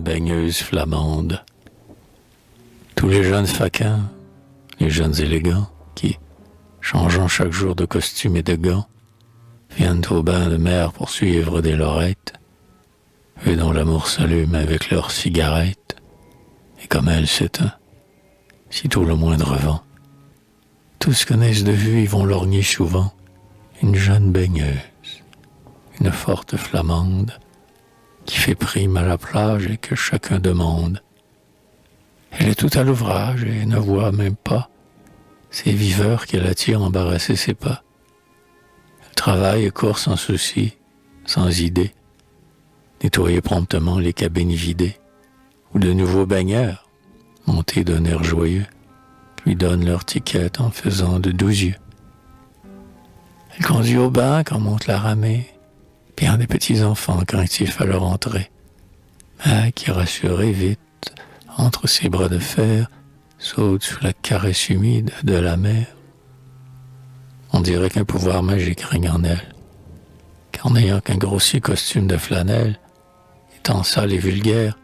baigneuse flamande. Tous les jeunes faquins, les jeunes élégants, qui, changeant chaque jour de costume et de gants, viennent au bain de mer pour suivre des lorettes, eux dont l'amour s'allume avec leurs cigarettes, et comme elle s'éteint, sitôt le moindre vent. Tous connaissent de vue, ils vont lorgner souvent, une jeune baigneuse, une forte flamande, qui fait prime à la plage et que chacun demande. Elle est toute à l'ouvrage et ne voit même pas ces viveurs qu'elle attire embarrasser ses pas. Elle travaille et court sans souci, sans idée, nettoyer promptement les cabines vidées, où de nouveaux baigneurs, montés d'un air joyeux, lui donnent leur ticket en faisant de doux yeux. Elle conduit au bain quand monte la ramée, bien des petits enfants craintifs à leur entrée, mais qui, rassurés vite, entre ses bras de fer, sautent sous la caresse humide de la mer. On dirait qu'un pouvoir magique règne en elle, car n'ayant qu'un grossier costume de flanelle, étant sale et vulgaire,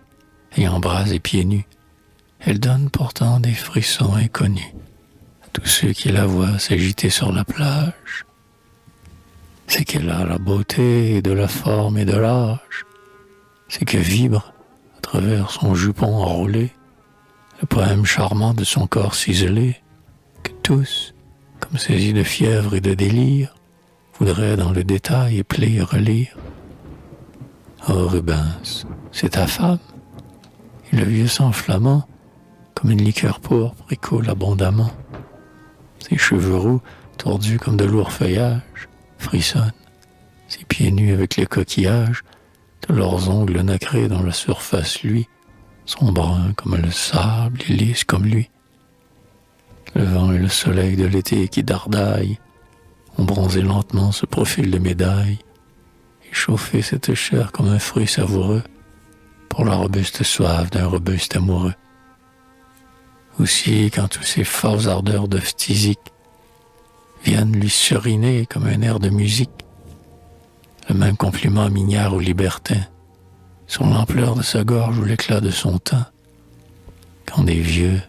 ayant bras et pieds nus, elle donne pourtant des frissons inconnus à tous ceux qui la voient s'agiter sur la plage. C'est qu'elle a la beauté de la forme et de l'âge, c'est que vibre, à travers son jupon enroulé, le poème charmant de son corps ciselé, que tous, comme saisis de fièvre et de délire, voudraient dans le détail épeler et relire. Oh Rubens, c'est ta femme? Et le vieux sang flamand, comme une liqueur pourpre, écoule abondamment. Ses cheveux roux, tordus comme de lourds feuillages, frissonnent, ses pieds nus avec les coquillages, de leurs ongles nacrés dont la surface, lui, sont bruns comme le sable et lisses comme lui. Le vent et le soleil de l'été qui dardaille ont bronzé lentement ce profil de médaille et chauffé cette chair comme un fruit savoureux pour la robuste soif d'un robuste amoureux. Aussi, quand tous ces fausses ardeurs de phtisique viennent lui suriner comme un air de musique, le même compliment mignard ou libertin, sur l'ampleur de sa gorge ou l'éclat de son teint, quand des vieux,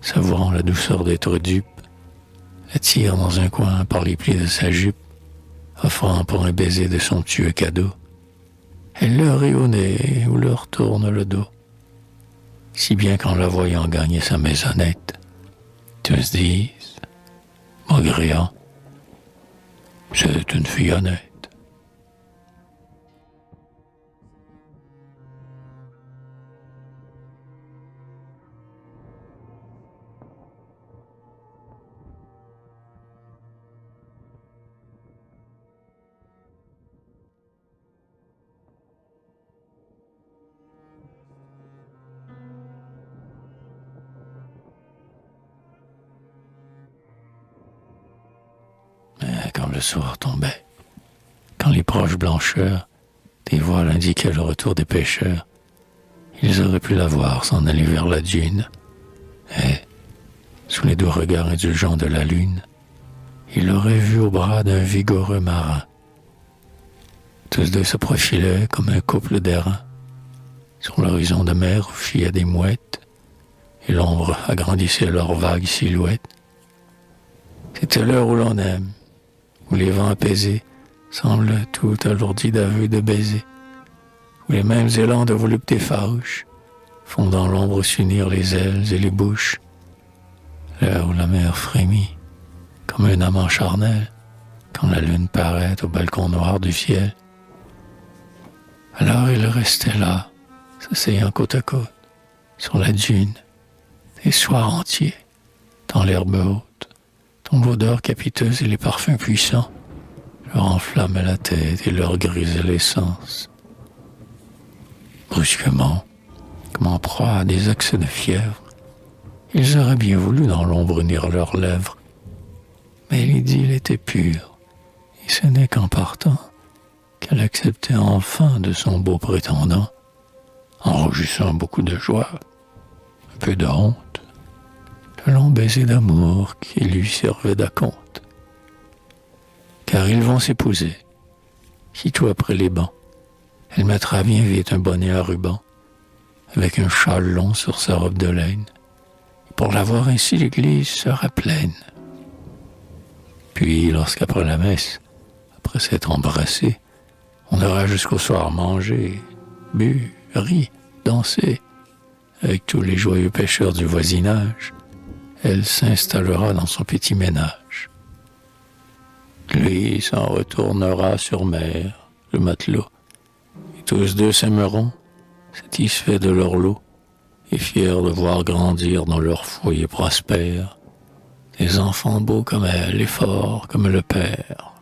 savourant la douceur d'être dupes, la tirent dans un coin par les plis de sa jupe, offrant pour un baiser de somptueux cadeaux, elle leur rit au nez ou leur tourne le dos, si bien qu'en la voyant gagner sa maisonnette, tous disent, maugréant, c'est une fille honnête. Quand le soir tombait, quand les proches blancheurs des voiles indiquaient le retour des pêcheurs, ils auraient pu la voir s'en aller vers la dune, et, sous les doux regards indulgents de la lune, ils l'auraient vue au bras d'un vigoureux marin. Tous deux se profilaient comme un couple d'airain, sur l'horizon de mer où fuyaient des mouettes, et l'ombre agrandissait leurs vagues silhouettes. C'était l'heure où l'on aime, où les vents apaisés semblent tout alourdis d'aveux de baisers, où les mêmes élans de volupté farouche font dans l'ombre s'unir les ailes et les bouches, l'heure où la mer frémit, comme un amant charnel, quand la lune paraît au balcon noir du ciel. Alors ils restaient là, s'asseyant côte à côte, sur la dune, des soirs entiers, dans l'herbe haute, dont l'odeur capiteuse et les parfums puissants leur enflammaient la tête et leur grisaient les sens. Brusquement, comme en proie à des accès de fièvre, ils auraient bien voulu dans l'ombre unir leurs lèvres, mais l'idylle était pure, et ce n'est qu'en partant qu'elle acceptait enfin de son beau prétendant, en rougissant beaucoup de joie, un peu de honte, le long baiser d'amour qui lui servait d'acompte. Car ils vont s'épouser, sitôt après les bancs. Elle mettra bien vite un bonnet à ruban, avec un châle long sur sa robe de laine. Pour la voir ainsi, l'église sera pleine. Puis, lorsqu'après la messe, après s'être embrassé, on aura jusqu'au soir mangé, bu, ri, dansé, avec tous les joyeux pêcheurs du voisinage, elle s'installera dans son petit ménage. Lui s'en retournera sur mer, le matelot, et tous deux s'aimeront, satisfaits de leur lot, et fiers de voir grandir dans leur foyer prospère des enfants beaux comme elle et forts comme le père.